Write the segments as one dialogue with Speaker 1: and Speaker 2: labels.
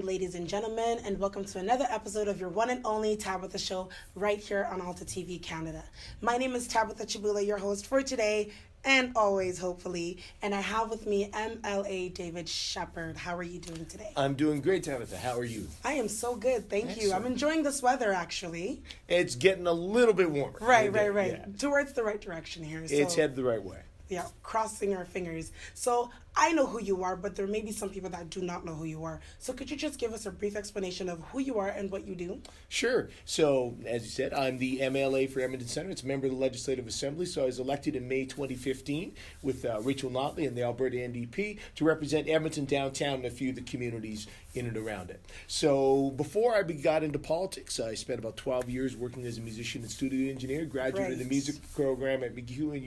Speaker 1: ladies and gentlemen, and welcome to another episode of your one and only Tabitha Show right here on Alta TV Canada. My name is Tabitha Chabula, your host for today and always, hopefully, and I have with me MLA David Shepard. How are you doing today?
Speaker 2: I'm doing great, Tabitha. How are you?
Speaker 1: I am so good, thank you. I'm enjoying this weather, actually.
Speaker 2: It's getting a little bit warmer.
Speaker 1: Right. Yeah. Towards the right direction here.
Speaker 2: It's headed the right way.
Speaker 1: Yeah, crossing our fingers. So I know who you are, but there may be some people that do not know who you are. So could you just give us a brief explanation of who you are and what you do?
Speaker 2: Sure. So, as you said, I'm the MLA for Edmonton Centre. It's a member of the Legislative Assembly. So I was elected in May 2015 with Rachel Notley and the Alberta NDP to represent Edmonton downtown and a few of the communities in and around it. So before I got into politics, I spent about 12 years working as a musician and studio engineer, graduated the music program at McEwen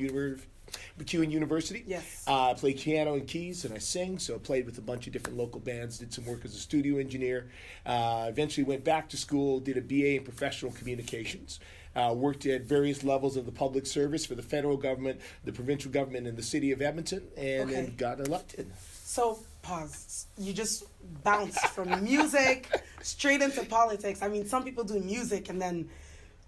Speaker 2: University.
Speaker 1: Yes.
Speaker 2: I play piano and keys, and I sing, so I played with a bunch of different local bands, did some work as a studio engineer. Eventually went back to school, did a BA in professional communications. Worked at various levels of the public service for the federal government, the provincial government, and the city of Edmonton, and then got elected.
Speaker 1: So, pause. You just bounced from music straight into politics. I mean, some people do music and then,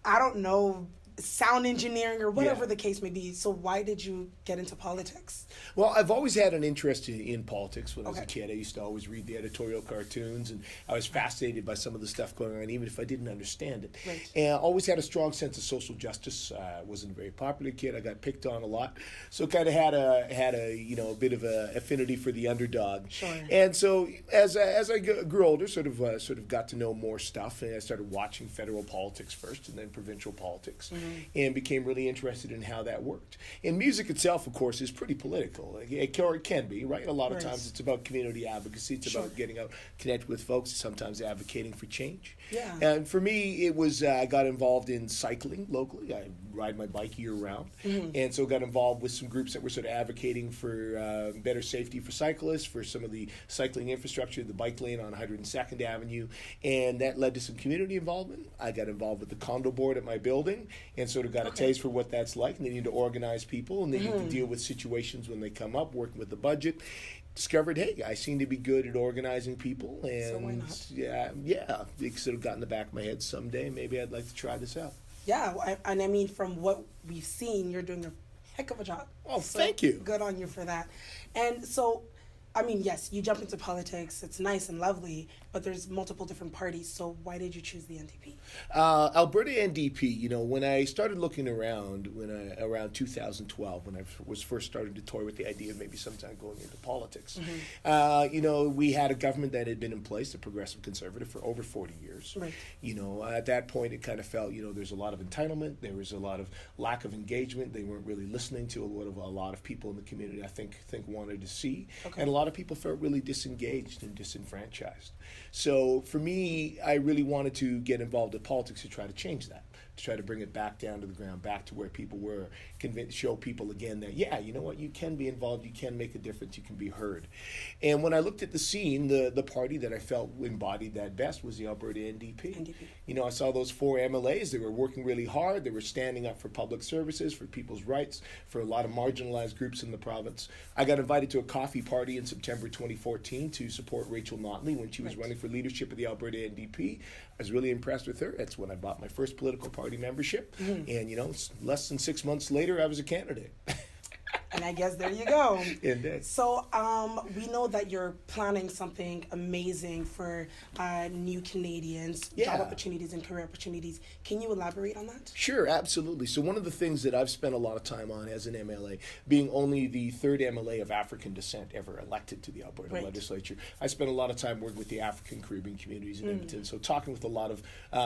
Speaker 1: I don't know, sound engineering or whatever the case may be. So why did you get into politics?
Speaker 2: Well, I've always had an interest in politics. When I was a kid, I used to always read the editorial cartoons, and I was fascinated by some of the stuff going on, even if I didn't understand it.
Speaker 1: Right.
Speaker 2: And I always had a strong sense of social justice. I wasn't a very popular kid. I got picked on a lot, so kind of had a bit of a affinity for the underdog.
Speaker 1: Sure.
Speaker 2: And so as I grew older, sort of got to know more stuff, and I started watching federal politics first, and then provincial politics, and became really interested in how that worked. And music itself, of course, is pretty political. It can be, right? A lot of times it's about community advocacy. It's about getting out, connecting with folks, sometimes advocating for change.
Speaker 1: Yeah.
Speaker 2: And for me, it was, I got involved in cycling locally. I ride my bike year round. And so got involved with some groups that were sort of advocating for better safety for cyclists, for some of the cycling infrastructure, the bike lane on 102nd Avenue. And that led to some community involvement. I got involved with the condo board at my building and sort of got a taste for what that's like. And they need to organize people, and they need to deal with situations when they come up, working with the budget. Discovered, hey, I seem to be good at organizing people, and
Speaker 1: so why not?
Speaker 2: It sort of got in the back of my head, someday maybe I'd like to try this out.
Speaker 1: Yeah, and I mean, from what we've seen, you're doing a heck of a job.
Speaker 2: Oh,
Speaker 1: so
Speaker 2: thank you.
Speaker 1: Good on you for that. And so, I mean, yes, you jumped into politics. It's nice and lovely, but there's multiple different parties. So why did you choose the NDP?
Speaker 2: Alberta NDP, when I started looking around, around 2012, when I was first starting to toy with the idea of maybe sometime going into politics, we had a government that had been in place, a progressive conservative, for over 40 years.
Speaker 1: Right.
Speaker 2: At that point, it kind of felt, there's a lot of entitlement, there was a lot of lack of engagement. They weren't really listening to what a lot of people in the community, I think wanted to see. And a lot of people felt really disengaged and disenfranchised. So for me, I really wanted to get involved in politics to try to change that, to try to bring it back down to the ground, back to where people were, show people again that, you know what, you can be involved, you can make a difference, you can be heard. And when I looked at the scene, the party that I felt embodied that best was the Alberta NDP. I saw those 4 MLAs. They were working really hard. They were standing up for public services, for people's rights, for a lot of marginalized groups in the province. I got invited to a coffee party in September 2014 to support Rachel Notley when she was running for leadership of the Alberta NDP. I was really impressed with her. That's when I bought my first political party membership. And, less than 6 months later, I was a candidate.
Speaker 1: And I guess there you go.
Speaker 2: Indeed.
Speaker 1: So we know that you're planning something amazing for new Canadians, job opportunities and career opportunities. Can you elaborate on that?
Speaker 2: Sure, absolutely. So one of the things that I've spent a lot of time on as an MLA, being only the 3rd MLA of African descent ever elected to the Alberta legislature, I spent a lot of time working with the African Caribbean communities in Edmonton. So talking with a lot of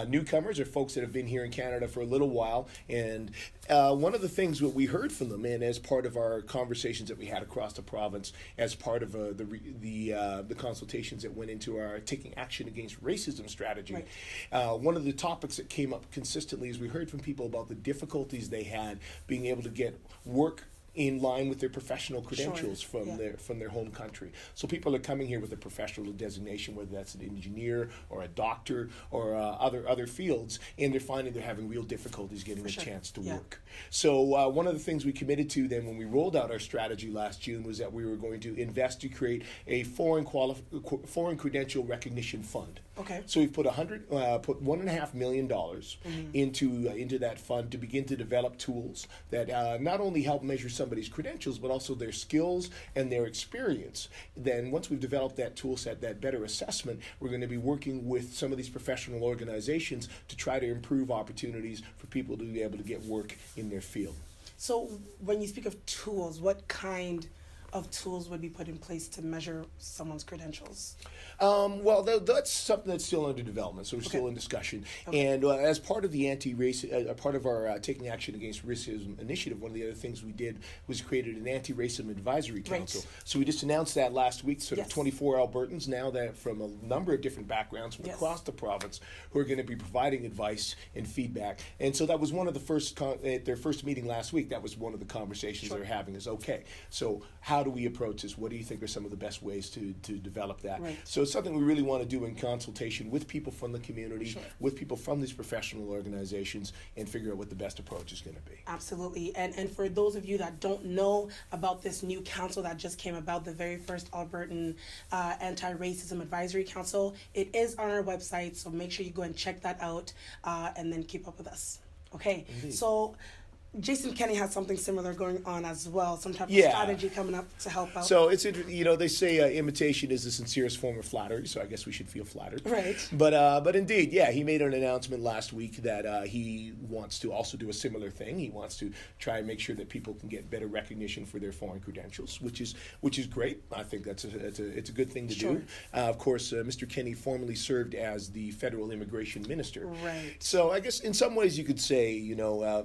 Speaker 2: newcomers or folks that have been here in Canada for a little while. And one of the things that we heard from them, and as part of our conversations that we had across the province, as part of the consultations that went into our Taking Action Against Racism strategy, one of the topics that came up consistently is we heard from people about the difficulties they had being able to get work in line with their professional credentials
Speaker 1: Sure.
Speaker 2: from their home country. So people are coming here with a professional designation, whether that's an engineer or a doctor or other fields, and they're finding they're having real difficulties getting a chance to work. So one of the things we committed to then when we rolled out our strategy last June was that we were going to invest to create a foreign credential recognition fund.
Speaker 1: Okay.
Speaker 2: So we've put $1.5 million into that fund to begin to develop tools that not only help measure somebody's credentials, but also their skills and their experience. Then once we've developed that tool set, that better assessment, we're going to be working with some of these professional organizations to try to improve opportunities for people to be able to get work in their field.
Speaker 1: So when you speak of tools, what kind of tools would be put in place to measure someone's credentials?
Speaker 2: Well, that's something that's still under development, so we're still in discussion. Okay. And as part of the part of our Taking Action Against Racism initiative, one of the other things we did was created an anti-racism advisory council. Right. So we just announced that last week. Sort of 24 Albertans now that from a number of different backgrounds from across the province who are going to be providing advice and feedback. And so that was one of the first at their first meeting last week. That was one of the conversations they're having. Is okay. So how do we approach this? What do you think are some of the best ways to develop that? Right. So it's something we really want to do in consultation with people from the community, with people from these professional organizations, and figure out what the best approach is going to be.
Speaker 1: Absolutely. And for those of you that don't know about this new council that just came about, the very first Albertan Anti-Racism Advisory Council, it is on our website, so make sure you go and check that out and then keep up with us. Okay. Indeed. So Jason Kenney has something similar going on as well, some type of strategy coming up to help out.
Speaker 2: So it's, they say imitation is the sincerest form of flattery, so I guess we should feel flattered.
Speaker 1: Right.
Speaker 2: But indeed, he made an announcement last week that he wants to also do a similar thing. He wants to try and make sure that people can get better recognition for their foreign credentials, which is great. I think it's a good thing to do. Of course, Mr. Kenney formerly served as the federal immigration minister.
Speaker 1: Right.
Speaker 2: So I guess in some ways you could say,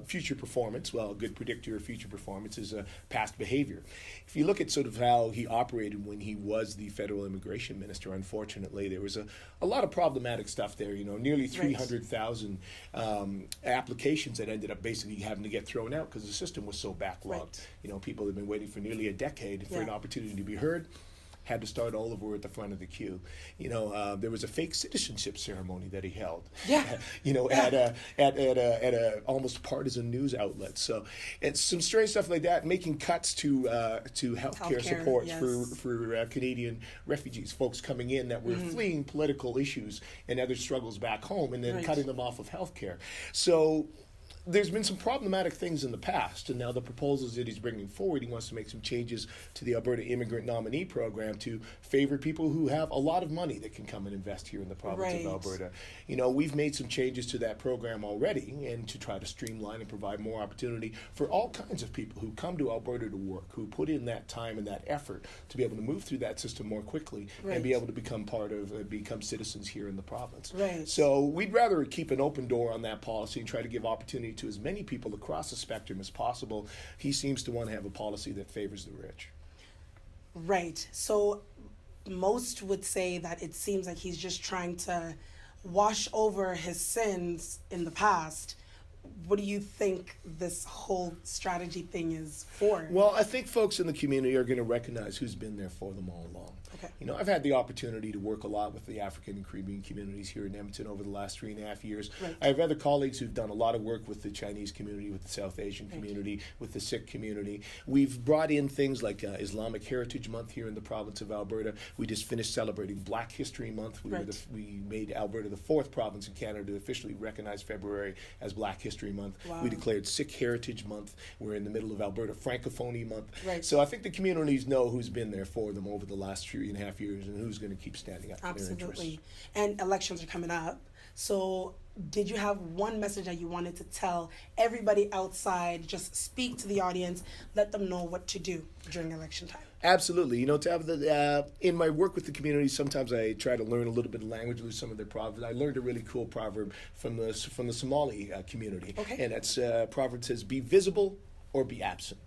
Speaker 2: future performance. Well, a good predictor of future performance is past behavior. If you look at sort of how he operated when he was the federal immigration minister, unfortunately, there was a lot of problematic stuff there. Nearly 300,000 applications that ended up basically having to get thrown out because the system was so backlogged. Right. People had been waiting for nearly a decade for an opportunity to be heard. Had to start all over at the front of the queue. There was a fake citizenship ceremony that he held. At a almost partisan news outlet. So it's some strange stuff like that. Making cuts to healthcare supports for Canadian refugees, folks coming in that were fleeing political issues and other struggles back home, and then cutting them off of healthcare. So there's been some problematic things in the past, and now the proposals that he's bringing forward, he wants to make some changes to the Alberta Immigrant Nominee Program to favor people who have a lot of money that can come and invest here in the province of Alberta. We've made some changes to that program already, and to try to streamline and provide more opportunity for all kinds of people who come to Alberta to work, who put in that time and that effort to be able to move through that system more quickly and be able to become citizens here in the province.
Speaker 1: Right.
Speaker 2: So we'd rather keep an open door on that policy and try to give opportunity to as many people across the spectrum as possible. He seems to want to have a policy that favors the rich.
Speaker 1: Right. So most would say that it seems like he's just trying to wash over his sins in the past. What do you think this whole strategy thing is for?
Speaker 2: Well, I think folks in the community are going to recognize who's been there for them all along. Okay. I've had the opportunity to work a lot with the African and Caribbean communities here in Edmonton over the last 3.5 years. Right. I have other colleagues who've done a lot of work with the Chinese community, with the South Asian community, with the Sikh community. We've brought in things like Islamic Heritage Month here in the province of Alberta. We just finished celebrating Black History Month. We made Alberta the 4th province in Canada to officially recognize February as Black History Month. Wow. We declared Sikh Heritage Month. We're in the middle of Alberta Francophonie Month. Right. So I think the communities know who's been there for them over the last 3.5 years and who's going to keep standing up for their interests.
Speaker 1: Absolutely. And elections are coming up. So did you have one message that you wanted to tell everybody outside? Just speak to the audience, let them know what to do during election time.
Speaker 2: Absolutely. Tabitha, in my work with the community, sometimes I try to learn a little bit of language with some of their proverbs. I learned a really cool proverb from the Somali community. Okay. And that's proverb says, be visible or be absent.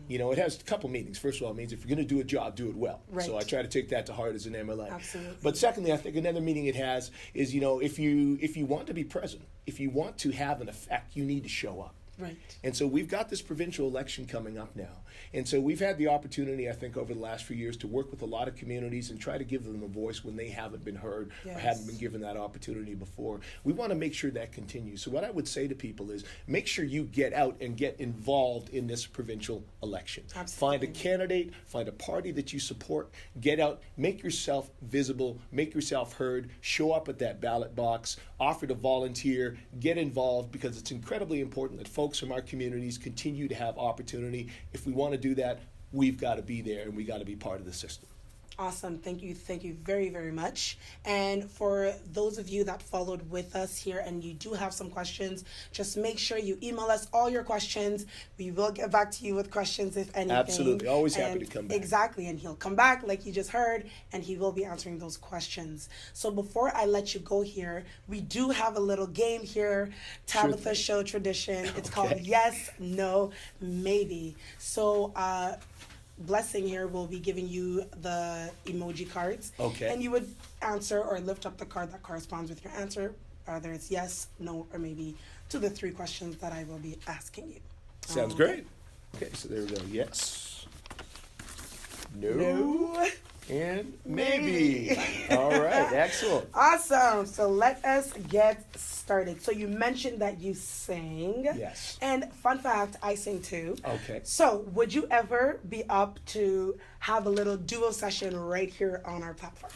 Speaker 2: It has a couple meanings. First of all, it means if you're going to do a job, do it well. Right. So I try to take that to heart as an MLA.
Speaker 1: Absolutely.
Speaker 2: But secondly, I think another meaning it has is, if you want to be present, if you want to have an effect, you need to show up.
Speaker 1: Right.
Speaker 2: And so we've got this provincial election coming up now. And so we've had the opportunity, I think, over the last few years to work with a lot of communities and try to give them a voice when they haven't been heard or hadn't been given that opportunity before. We want to make sure that continues. So what I would say to people is make sure you get out and get involved in this provincial election.
Speaker 1: Absolutely.
Speaker 2: Find a candidate, find a party that you support, get out, make yourself visible, make yourself heard, show up at that ballot box, offer to volunteer, get involved, because it's incredibly important that folks from our communities continue to have opportunity. If we want to do that, we've got to be there and we got to be part of the system.
Speaker 1: Awesome. Thank you very, very much. And for those of you that followed with us here and you do have some questions, just make sure you email us all your questions. We will get back to you with questions if anything.
Speaker 2: Absolutely. Always happy to come back.
Speaker 1: Exactly. And he'll come back like you just heard and he will be answering those questions. So before I let you go here, we do have a little game here, Tabitha Show tradition. It's called Yes, No, Maybe. So, Blessing here will be giving you the emoji cards.
Speaker 2: Okay.
Speaker 1: And you would answer or lift up the card that corresponds with your answer, whether it's yes, no, or maybe to the 3 questions that I will be asking you.
Speaker 2: Sounds great. Okay, so there we go. Yes. No. And maybe. All right, excellent.
Speaker 1: Awesome. So let us get started. So you mentioned that you sing.
Speaker 2: Yes.
Speaker 1: And fun fact, I sing too.
Speaker 2: Okay.
Speaker 1: So would you ever be up to have a little duo session right here on our platform?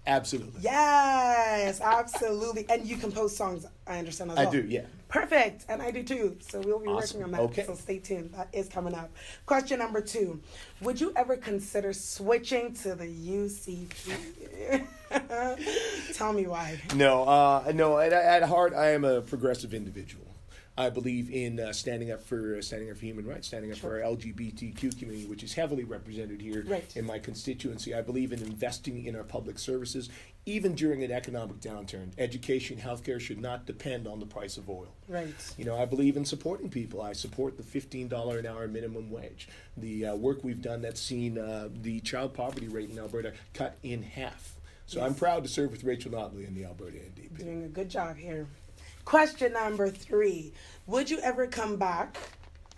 Speaker 2: Absolutely.
Speaker 1: Yes, absolutely. And you compose songs, I understand as well.
Speaker 2: I do, yeah.
Speaker 1: Perfect. And I do too. So we'll be working on that.
Speaker 2: Okay.
Speaker 1: So stay tuned. That is coming up. Question number 2. Would you ever consider switching to the UCP? Tell me why.
Speaker 2: No. At heart, I am a progressive individual. I believe in standing up for human rights, standing up for our LGBTQ community, which is heavily represented here in my constituency. I believe in investing in our public services, even during an economic downturn. Education, healthcare should not depend on the price of oil.
Speaker 1: Right.
Speaker 2: You know, I believe in supporting people. I support the $15 an hour minimum wage. The work we've done that's seen the child poverty rate in Alberta cut in half. So I'm proud to serve with Rachel Notley in the Alberta NDP.
Speaker 1: Doing a good job here. Question number 3. Would you ever come back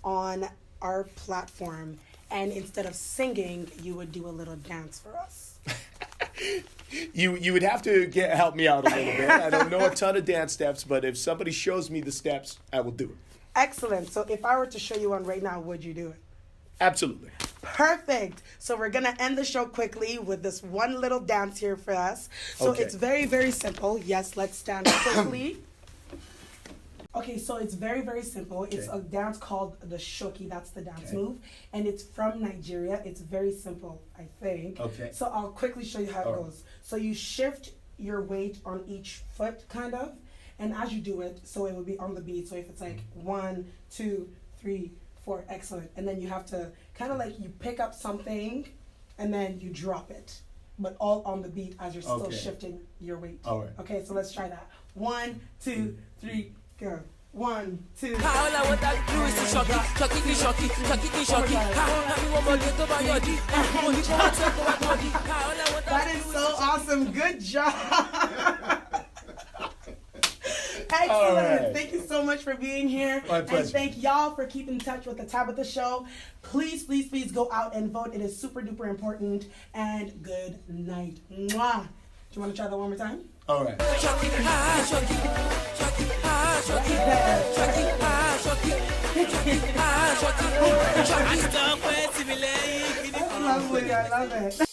Speaker 1: on our platform and instead of singing, you would do a little dance for us?
Speaker 2: You would have to help me out a little bit. I don't know a ton of dance steps, but if somebody shows me the steps, I will do it.
Speaker 1: Excellent. So if I were to show you one right now, would you do it?
Speaker 2: Absolutely.
Speaker 1: Perfect. So we're going to end the show quickly with this one little dance here for us. So it's very, very simple. Yes, let's stand quickly. Okay, so it's very, very simple. It's a dance called the shoki. That's the dance move. And it's from Nigeria. It's very simple, I think.
Speaker 2: Okay.
Speaker 1: So I'll quickly show you how it goes. So you shift your weight on each foot, kind of. And as you do it, so it will be on the beat. So if it's like 1, 2, 3, 4, excellent. And then you have to kind of like you pick up something and then you drop it. But all on the beat as you're still shifting your weight.
Speaker 2: All right.
Speaker 1: Okay, so let's try that. 1, 2, 3, go. 1, 2. That is so awesome. Good job. Excellent.
Speaker 2: Right.
Speaker 1: Thank you so much for being here.
Speaker 2: My pleasure.
Speaker 1: And thank y'all for keeping in touch with the Tabitha Show. Please, please, please go out and vote. It is super duper important. And good night. Mwah. Do you want to try that one more time?
Speaker 2: All right.
Speaker 1: Lovely. I love it.